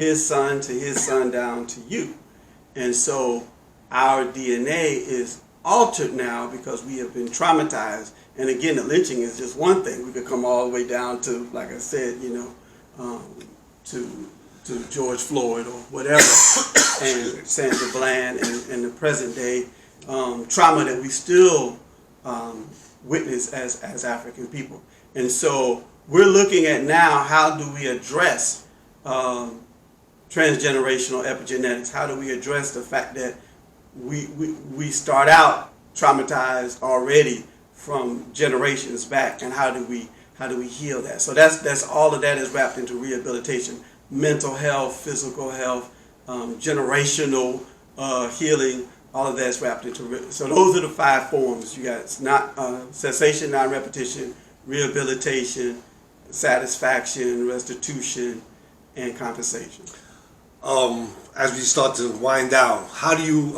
his son down to you. And so our DNA is altered now because we have been traumatized. And again, the lynching is just one thing. We could come all the way down to, like I said, to George Floyd or whatever, and Sandra Bland, and the present day trauma that we still witness as African people. And so we're looking at now, how do we address transgenerational epigenetics? How do we address the fact that we start out traumatized already from generations back, and how do we heal that? So that's all of that is wrapped into rehabilitation, mental health, physical health, generational healing. All of that's wrapped into. So those are the 5 forms. You got cessation, non-repetition, rehabilitation, satisfaction, restitution, and compensation. As we start to wind down, how do you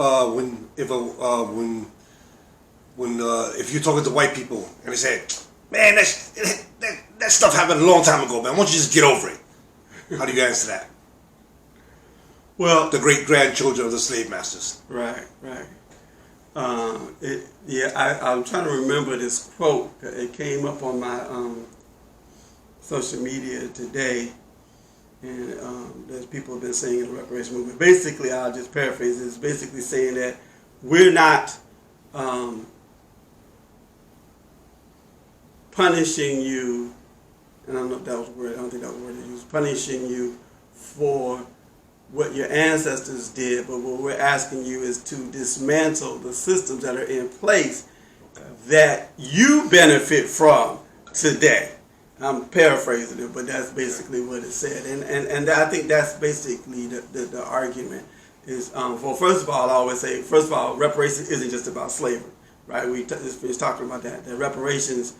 if you're talking to white people and they say, "Man, that stuff happened a long time ago, man. Why don't you just get over it?" How do you answer that? Well, the great grandchildren of the slave masters. Right. I'm trying to remember this quote. It came up on my social media today, and there's people have been saying in the reparations movement. Basically, I'll just paraphrase it. It's basically saying that we're not punishing you, and I don't know if that was the word. I don't think that was the word they used. Punishing you for what your ancestors did, but what we're asking you is to dismantle the systems that are in place that you benefit from today. I'm paraphrasing it, but that's basically what it said. And I think that's basically the argument is, well, first of all, I always say, first of all, reparations isn't just about slavery, right? We just talking about that. The reparations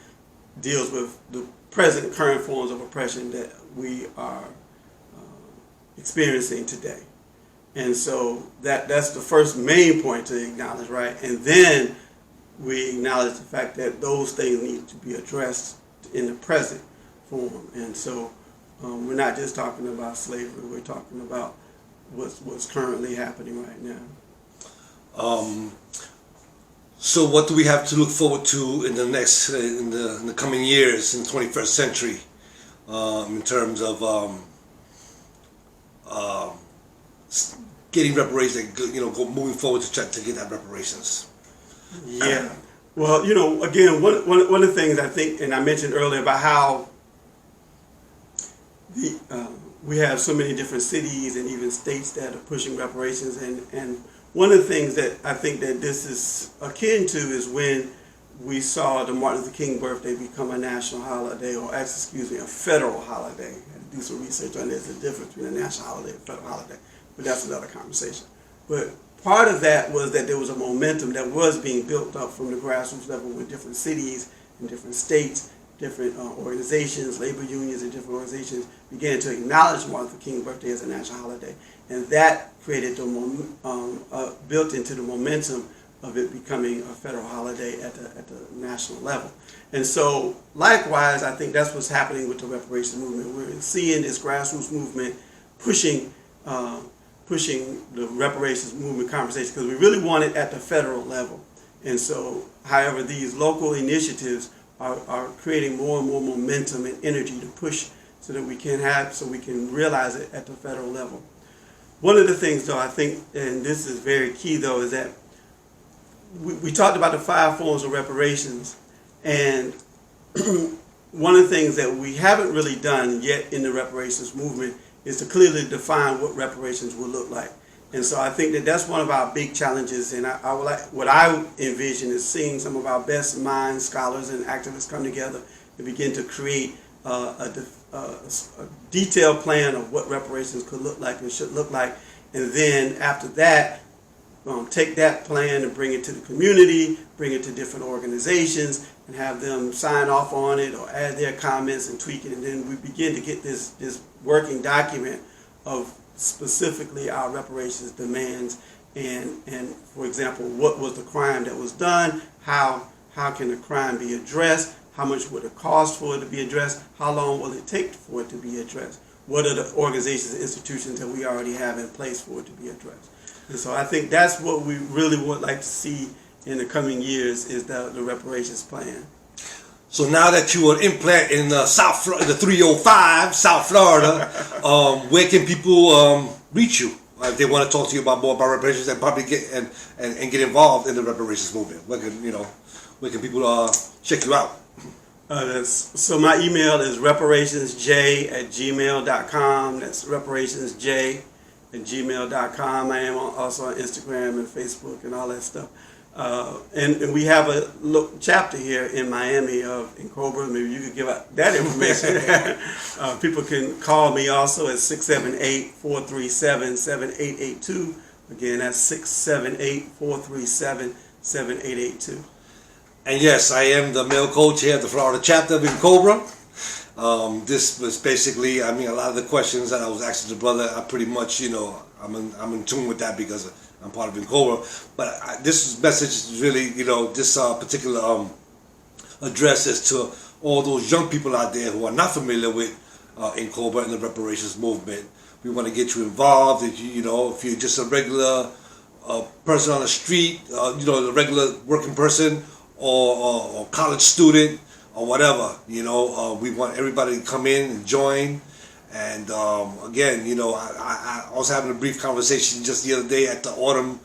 deals with the present, current forms of oppression that we are experiencing today. And so that's the first main point to acknowledge, right? And then we acknowledge the fact that those things need to be addressed in the present form. And so we're not just talking about slavery, we're talking about what's currently happening right now. So what do we have to look forward to in the next, in the coming years, in the 21st century, in terms of getting reparations, moving forward to try to get that reparations? Yeah. Well, again, one of the things I think, and I mentioned earlier about how we have so many different cities and even states that are pushing reparations, and one of the things that I think that this is akin to is when we saw the Martin Luther King birthday become a national holiday, or a federal holiday. I had to do some research on this, the difference between a national holiday and a federal holiday, but that's another conversation. But part of that was that there was a momentum that was being built up from the grassroots level with different cities and different states, different organizations, labor unions and different organizations began to acknowledge Martin Luther King's birthday as a national holiday. And that created built into the momentum of it becoming a federal holiday at the national level. And so likewise, I think that's what's happening with the reparations movement. We're seeing this grassroots movement pushing the reparations movement conversation, because we really want it at the federal level. And so, however, these local initiatives are creating more and more momentum and energy to push so that we can realize it at the federal level. One of the things, though, I think, and this is very key, though, is that we talked about the 5 forms of reparations, and one of the things that we haven't really done yet in the reparations movement is to clearly define what reparations will look like. And so I think that that's one of our big challenges, and what I envision is seeing some of our best minds, scholars, and activists come together and begin to create a detailed plan of what reparations could look like and should look like. And then after that, take that plan and bring it to the community, bring it to different organizations, and have them sign off on it or add their comments and tweak it. And then we begin to get this working document of specifically our reparations demands, and for example, what was the crime that was done, how can the crime be addressed, how much would it cost for it to be addressed, how long will it take for it to be addressed, what are the organizations and institutions that we already have in place for it to be addressed. And so I think that's what we really would like to see in the coming years is the reparations plan. So now that you are implant in the 305 South Florida, where can people reach you if they want to talk to you about more about reparations and probably get and get involved in the reparations movement? Where can people check you out? So my email is reparationsj@gmail.com. That's reparationsj@gmail.com. I am also on Instagram and Facebook and all that stuff. And we have a chapter here in Miami in Cobra. Maybe you could give out that information. People can call me also at 678-437-7882. Again, that's 678-437-7882. And yes, I am the male coach here at the Florida chapter of Cobra. This was basically, a lot of the questions that I was asking the brother, I pretty much, I'm in tune with that because I'm part of Cobra. But this message is really, this particular address is to all those young people out there who are not familiar with Cobra and the reparations movement. We want to get you involved. If if you're just a regular person on the street, a regular working person or college student or whatever, we want everybody to come in and join. And again, I was having a brief conversation just the other day at the autumn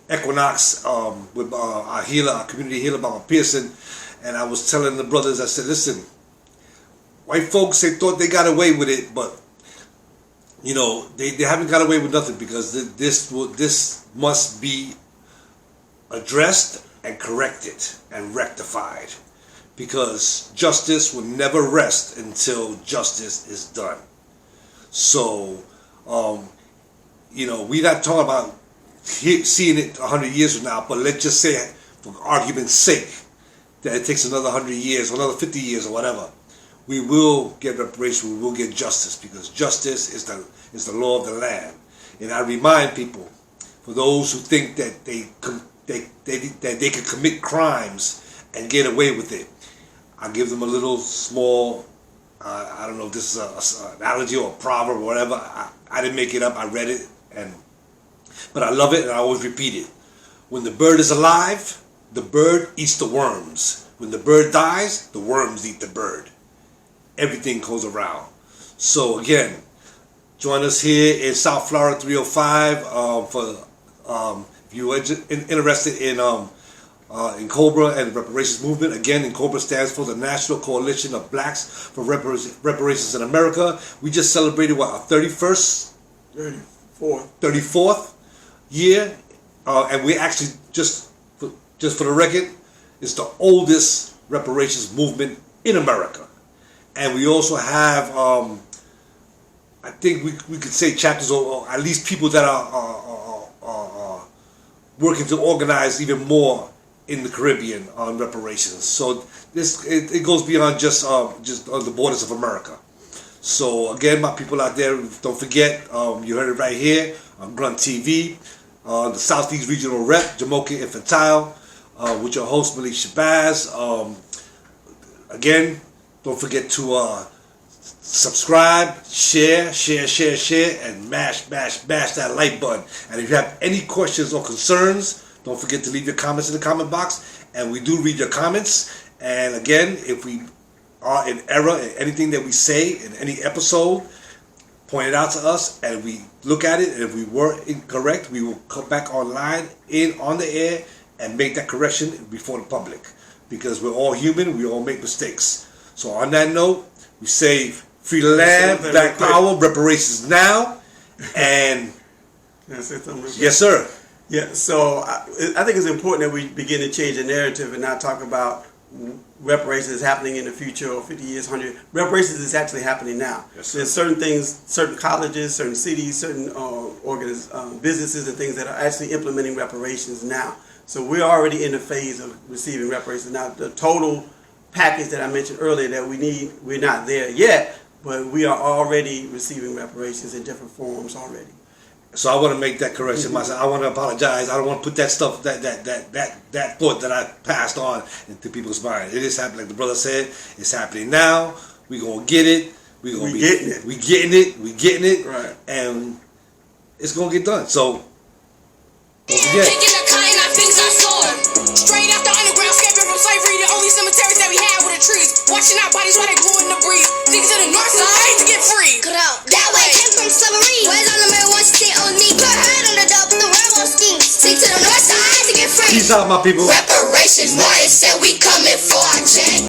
equinox with our healer, our community healer, Mama Pearson, and I was telling the brothers, I said, listen, white folks, they thought they got away with it, but they haven't got away with nothing because this must be addressed and corrected and rectified. Because justice will never rest until justice is done. So, we're not talking about seeing it 100 years from now, but let's just say, for argument's sake, that it takes another 100 years, or another 50 years, or whatever. We will get reparation, we will get justice, because justice is the law of the land. And I remind people, for those who think that they can commit crimes and get away with it, I give them a little small, I don't know if this is an analogy or a proverb or whatever. I didn't make it up. I read it, but I love it and I always repeat it. When the bird is alive, the bird eats the worms. When the bird dies, the worms eat the bird. Everything goes around. So again, join us here in South Florida 305 if you're interested in Cobra and the reparations movement. Again, Cobra stands for the National Coalition of Blacks for Reparations in America. We just celebrated our 34th year, and we actually just for the record, it's the oldest reparations movement in America. And we also have, I think we could say chapters or at least people that are working to organize even more in the Caribbean on reparations. So it goes beyond just on the borders of America. So again, my people out there, don't forget, you heard it right here on Grunt TV, the Southeast Regional Rep, Jumoke Ifetayo, with your host Malik Shabazz. Again, don't forget to subscribe, share, and mash that like button. And if you have any questions or concerns, don't forget to leave your comments in the comment box, and we do read your comments. And again, if we are in error in anything that we say in any episode, point it out to us, and we look at it, and if we were incorrect, we will come back online on the air and make that correction before the public, because we're all human, we all make mistakes. So on that note, we say free the land, black power, reparations now, and can I say something? Yes, sir. Yeah, so I think it's important that we begin to change the narrative and not talk about reparations happening in the future or 50 years, 100. Reparations is actually happening now. Yes, there's certain things, certain colleges, certain cities, certain businesses and things that are actually implementing reparations now. So we're already in the phase of receiving reparations. Now, the total package that I mentioned earlier that we need, we're not there yet, but we are already receiving reparations in different forms already. So I want to make that correction myself. I want to apologize. I don't want to put that stuff, that thought that I passed on into people's mind. It is happening, like the brother said. It's happening now. We're going to get it. We gonna We be getting it. We getting it. Right. And it's gonna get done. So don't forget. Taking the kind of things I saw. Straight out the underground, escaping from slavery. The only cemeteries that we had were the trees. Watching our bodies while they blew in the breeze. Niggas to the north side to get free. Cut out. That way came from slavery. Where's on the man once they owed me? Put her head on the dope, the railroad scheme. Stick to the north side to get free. Peace out, my people. Reparations, Martin said we coming for our check.